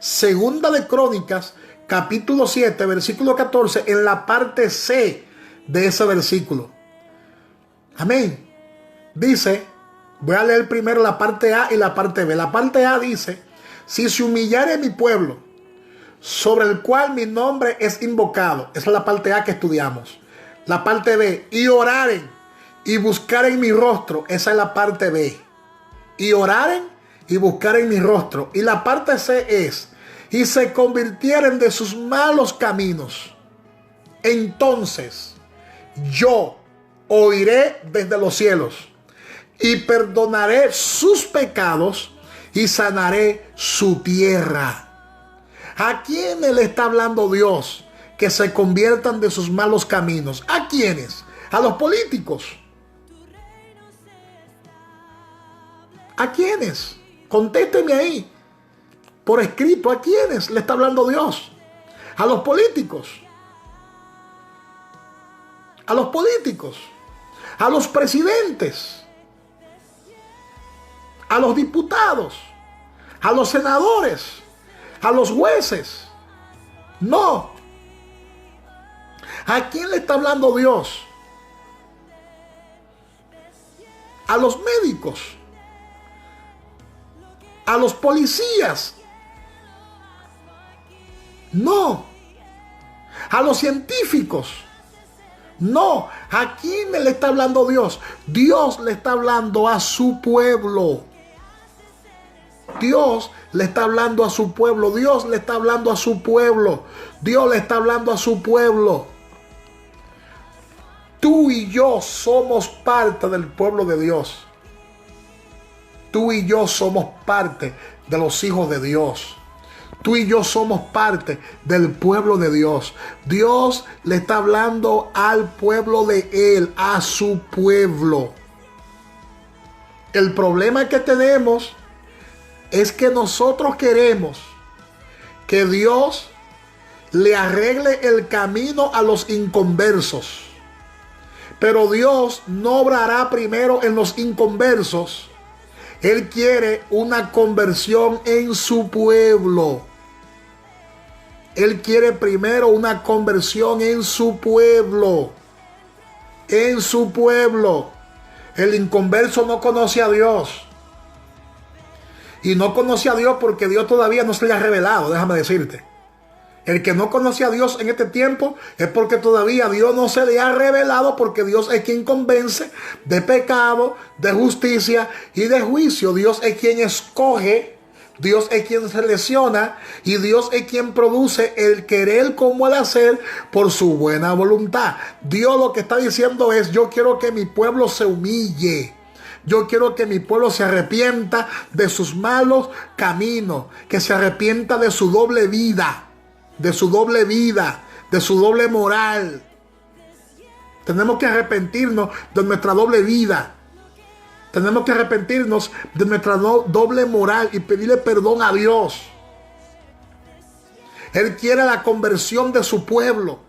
Segunda de Crónicas, capítulo 7, versículo 14, en la parte C de ese versículo. Amén. Dice, voy a leer primero la parte A y la parte B. La parte A dice, si se humillare mi pueblo, sobre el cual mi nombre es invocado. Esa es la parte A que estudiamos. La parte B, y oraren y buscaren mi rostro. Esa es la parte B. Y oraren y buscaren mi rostro. Y la parte C es, y se convirtieren de sus malos caminos. Entonces yo oiré desde los cielos y perdonaré sus pecados y sanaré su tierra. ¿A quiénes le está hablando Dios que se conviertan de sus malos caminos? ¿A quiénes? A los políticos. ¿A quiénes? Contésteme ahí. Por escrito, ¿a quiénes le está hablando Dios? A los políticos. A los políticos. A los presidentes. A los diputados. A los senadores. A los jueces. No. ¿A quién le está hablando Dios? A los médicos. A los policías. No. A los científicos. No. ¿A quién le está hablando Dios? Dios le está hablando a su pueblo. Dios le está hablando a su pueblo. Dios le está hablando a su pueblo. Dios le está hablando a su pueblo. Tú y yo somos parte del pueblo de Dios. Tú y yo somos parte de los hijos de Dios. Tú y yo somos parte del pueblo de Dios. Dios le está hablando al pueblo de Él, a su pueblo. El problema que tenemos es que nosotros queremos que Dios le arregle el camino a los inconversos. Pero Dios no obrará primero en los inconversos. Él quiere una conversión en su pueblo. Él quiere primero una conversión en su pueblo. En su pueblo. El inconverso no conoce a Dios. Y no conoce a Dios porque Dios todavía no se le ha revelado, déjame decirte. El que no conoce a Dios en este tiempo es porque todavía Dios no se le ha revelado, porque Dios es quien convence de pecado, de justicia y de juicio. Dios es quien escoge, Dios es quien selecciona y Dios es quien produce el querer como el hacer por su buena voluntad. Dios lo que está diciendo es, yo quiero que mi pueblo se humille. Yo quiero que mi pueblo se arrepienta de sus malos caminos, que se arrepienta de su doble vida. De su doble vida, de su doble moral. Tenemos que arrepentirnos de nuestra doble vida. Tenemos que arrepentirnos de nuestra doble moral y pedirle perdón a Dios. Él quiere la conversión de su pueblo.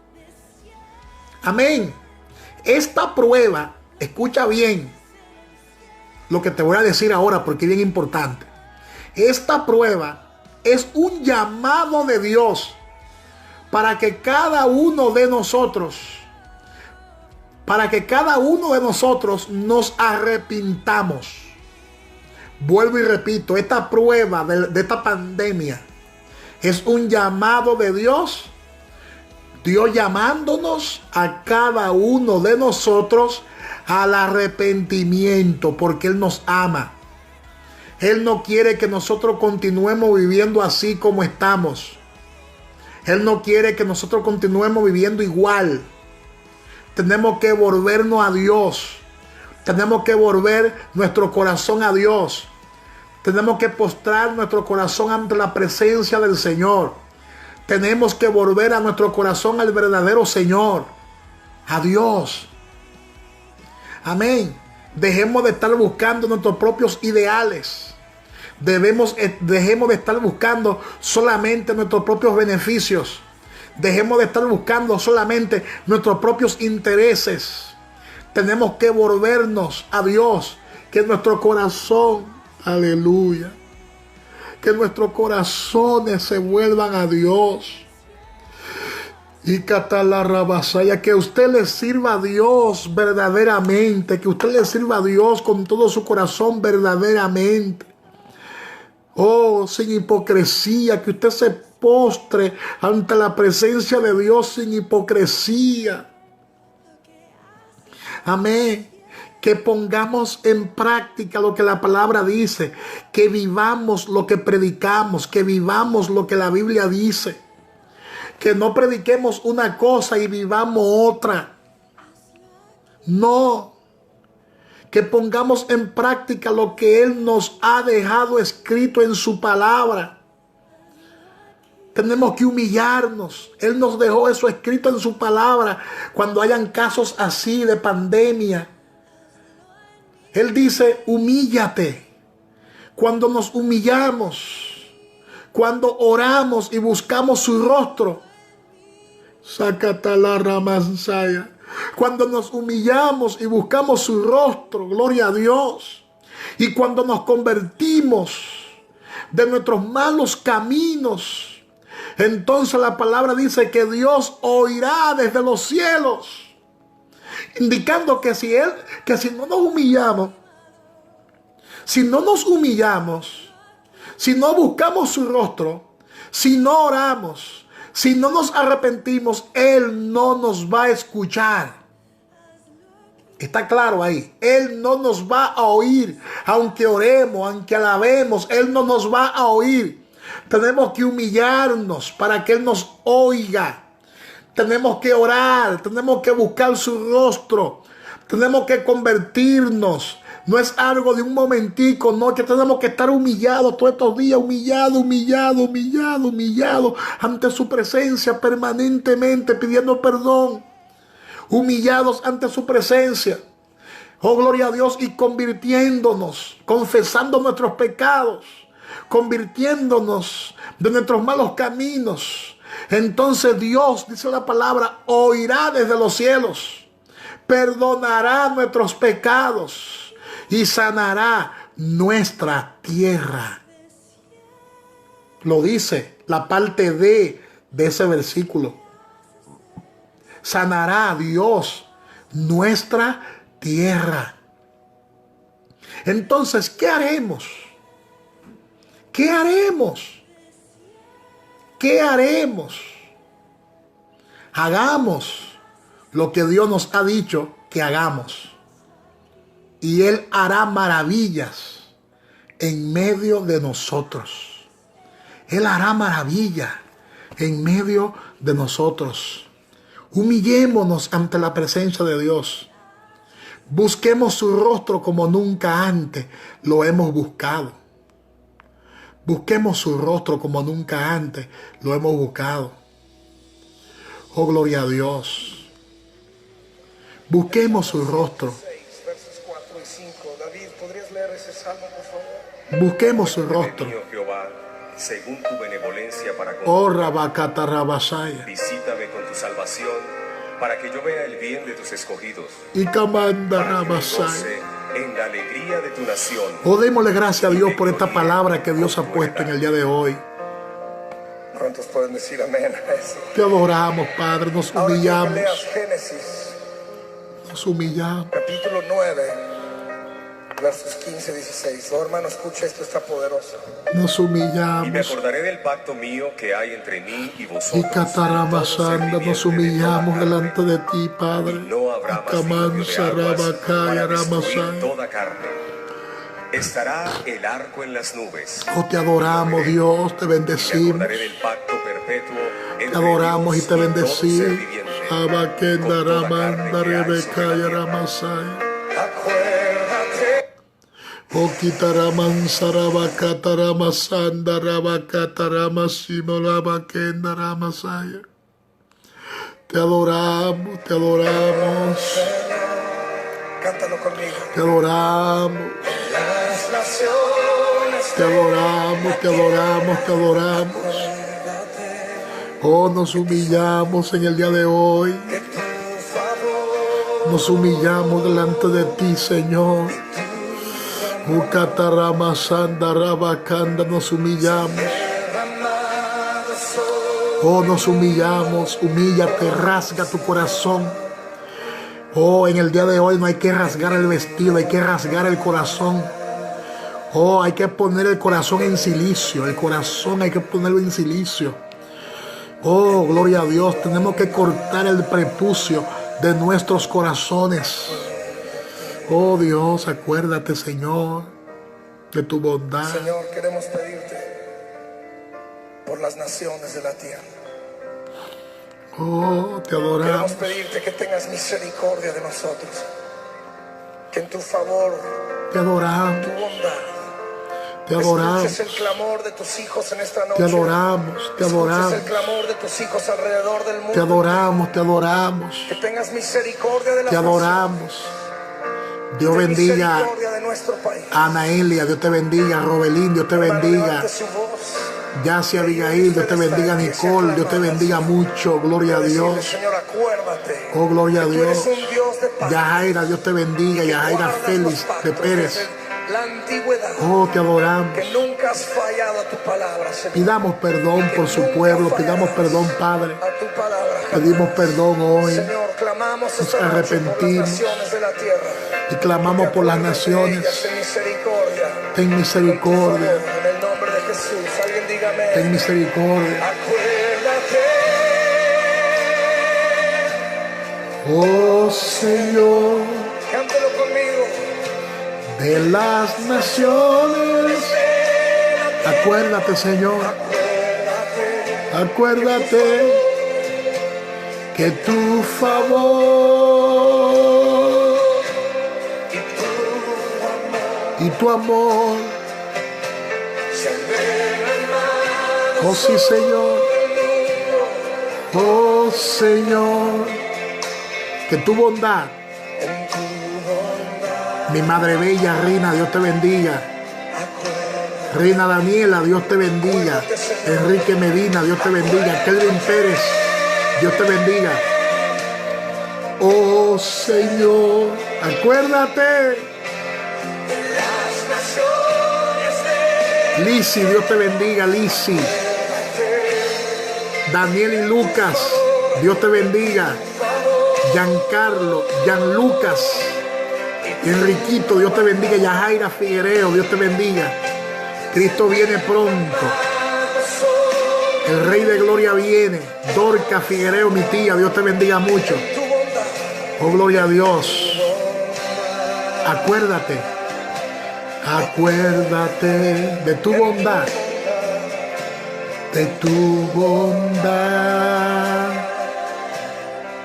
Amén. Esta prueba, escucha bien lo que te voy a decir ahora porque es bien importante. Esta prueba es un llamado de Dios para que cada uno de nosotros nos arrepintamos. Vuelvo y repito, esta prueba de esta pandemia es un llamado de Dios. Dios llamándonos a cada uno de nosotros al arrepentimiento, porque Él nos ama. Él no quiere que nosotros continuemos viviendo así como estamos. Él no quiere que nosotros continuemos viviendo igual. Tenemos que volvernos a Dios. Tenemos que volver nuestro corazón a Dios. Tenemos que postrar nuestro corazón ante la presencia del Señor. Tenemos que volver a nuestro corazón al verdadero Señor, a Dios. Amén. Dejemos de estar buscando nuestros propios ideales. Dejemos de estar buscando solamente nuestros propios beneficios. Dejemos de estar buscando solamente nuestros propios intereses. Tenemos que volvernos a Dios. Que nuestro corazón, aleluya, que nuestros corazones se vuelvan a Dios. Y Catalarrabasaya, que usted le sirva a Dios verdaderamente, que usted le sirva a Dios con todo su corazón verdaderamente. Oh, sin hipocresía, que usted se postre ante la presencia de Dios sin hipocresía. Amén. Que pongamos en práctica lo que la palabra dice, que vivamos lo que predicamos, que vivamos lo que la Biblia dice. Que no prediquemos una cosa y vivamos otra. No. Que pongamos en práctica lo que Él nos ha dejado escrito en su palabra. Tenemos que humillarnos. Él nos dejó eso escrito en su palabra. Cuando hayan casos así de pandemia, Él dice, humíllate. Cuando nos humillamos, cuando oramos y buscamos su rostro, Sacatalarramansaya. Cuando nos humillamos y buscamos su rostro, gloria a Dios. Y cuando nos convertimos de nuestros malos caminos, entonces la palabra dice que Dios oirá desde los cielos, indicando que si no nos humillamos, si no buscamos su rostro, si no oramos, si no nos arrepentimos, Él no nos va a escuchar. Está claro ahí. Él no nos va a oír. Aunque oremos, aunque alabemos, Él no nos va a oír. Tenemos que humillarnos para que Él nos oiga. Tenemos que orar. Tenemos que buscar su rostro. Tenemos que convertirnos. No es algo de un momentico, no, que tenemos que estar humillados todos estos días, humillado ante su presencia permanentemente, pidiendo perdón, humillados ante su presencia. Oh, gloria a Dios, y convirtiéndonos, confesando nuestros pecados, convirtiéndonos de nuestros malos caminos. Entonces Dios, dice la palabra, oirá desde los cielos, perdonará nuestros pecados y sanará nuestra tierra. Lo dice la parte D de ese versículo. Sanará Dios nuestra tierra. Entonces, ¿qué haremos? ¿Qué haremos? ¿Qué haremos? Hagamos lo que Dios nos ha dicho que hagamos. Y Él hará maravillas en medio de nosotros. Él hará maravillas en medio de nosotros. Humillémonos ante la presencia de Dios. Busquemos su rostro como nunca antes lo hemos buscado. Busquemos su rostro como nunca antes lo hemos buscado. Oh, gloria a Dios. Busquemos su rostro. Busquemos su rostro. Según tu benevolencia para con Oh, Rabacatarrabasaya. visítame con tu salvación, para que yo vea el bien de tus escogidos, Y Camanda para que me Rabasaya. goce en la alegría de tu nación. Oh, démosle gracias a Dios por esta palabra que Dios ha puesto en el día de hoy. ¿Cuántos pueden decir amén a eso? Te adoramos, Padre, nos Ahora quiero que humillamos. leas Génesis, Nos humillamos. capítulo 9, versos 15 y 16. Oh, hermano, escucha, esto está poderoso. Nos Y me humillamos. acordaré del pacto mío que hay entre mí y Y vosotros. Catarabasanda, nos humillamos delante de ti, Padre. No habrá más Camanza diluvio de aguas Rabacaya para destruir Ramasaya. toda carne. Estará el arco en las nubes. Oh, te adoramos, Dios, te Y me bendecimos. acordaré del pacto perpetuo Te entre adoramos y Dios te todo ser bendecimos. viviente, Abaquenda con toda Ramanda carne que hay sobre la Rebecaya tierra. Ramasaya. Acuérdate. O Kitaramansa Rabakata Ramasanda Rabakata Ramasimo Rabakenda Ramasaya. Te adoramos, te adoramos, Cántalo conmigo. te adoramos. Las naciones Te adoramos, te adoramos, te adoramos. Oh, nos humillamos en el día de hoy. Nos humillamos delante de ti, Señor. Ucatarama Sanda Rabacanda, nos humillamos. Oh, nos humillamos. Humíllate, rasga tu corazón. Oh, en el día de hoy no hay que rasgar el vestido, hay que rasgar el corazón. Oh, hay que poner el corazón en silicio. El corazón hay que ponerlo en silicio. Oh, gloria a Dios. Tenemos que cortar el prepucio de nuestros corazones. Oh Dios, acuérdate, Señor, de tu bondad. Señor, queremos pedirte por las naciones de la tierra. Oh, te Queremos adoramos. pedirte que tengas misericordia de nosotros. Que en tu favor, Te adoramos. tu bondad, Te adoramos. escuches el clamor de tus hijos en esta noche. Te adoramos. Te adoramos. Escuches el clamor de tus hijos alrededor del mundo. Te adoramos. Te adoramos. Que tengas misericordia de las Te adoramos. Dios bendiga misericordia de nuestro país. a Anaelia. Dios te bendiga. Robelín. Dios te Hermano, bendiga. levante su voz. Yacia Abigail. Dios te bendiga. Nicole. Dios te bendiga mucho. Gloria a Decirle, Dios. Señor, acuérdate. Oh, gloria a Tú eres Dios. un Dios de paz. Yajaira. Dios te bendiga. Que Yajaira guardas los Félix de pactos Pérez. desde la antigüedad. Oh, te adoramos. Que nunca has fallado a tu palabra, Señor. Pidamos perdón por su pueblo. Pidamos perdón, Padre. A tu palabra. Pedimos perdón hoy. Señor, clamamos Nos esta noche por las arrepentimos. naciones de la tierra. Y clamamos por las naciones. Ten misericordia. Ten Por misericordia. favor, en el nombre de Jesús. Alguien dígame. Ten misericordia. Acuérdate. Oh Señor, Cántelo conmigo. de las naciones. Acuérdate, Señor. Acuérdate que tu favor y tu amor. Oh sí, Señor. Oh Señor, que tu bondad. Mi madre bella, Rina, Dios te bendiga. Reina Daniela, Dios te bendiga. Enrique Medina, Dios te bendiga. Kelvin Pérez, Dios te bendiga. Oh Señor, acuérdate. Lisi, Dios te bendiga. Lisi, Daniel y Lucas, Dios te bendiga. Giancarlo, Gianlucas, Enriquito, Dios te bendiga. Yajaira Figuereo, Dios te bendiga. Cristo viene pronto. El Rey de Gloria viene. Dorca Figuereo, mi tía, Dios te bendiga mucho. Oh, gloria a Dios. Acuérdate. Acuérdate de tu bondad. De tu bondad.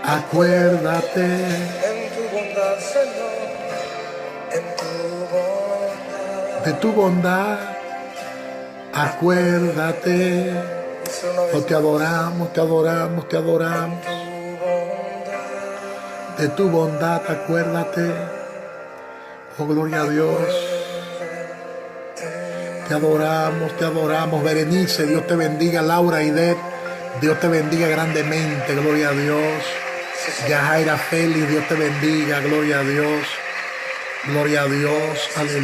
Acuérdate. En tu bondad, Señor. En tu bondad. De tu bondad. Acuérdate. Oh, te adoramos, te adoramos, te adoramos. De tu bondad, acuérdate. Oh, gloria a Dios. Te adoramos. Berenice, Dios te bendiga. Laura Idet, Dios te bendiga grandemente. Gloria a Dios. Yajaira Félix, Dios te bendiga. Gloria a Dios. Gloria a Dios. Aleluya.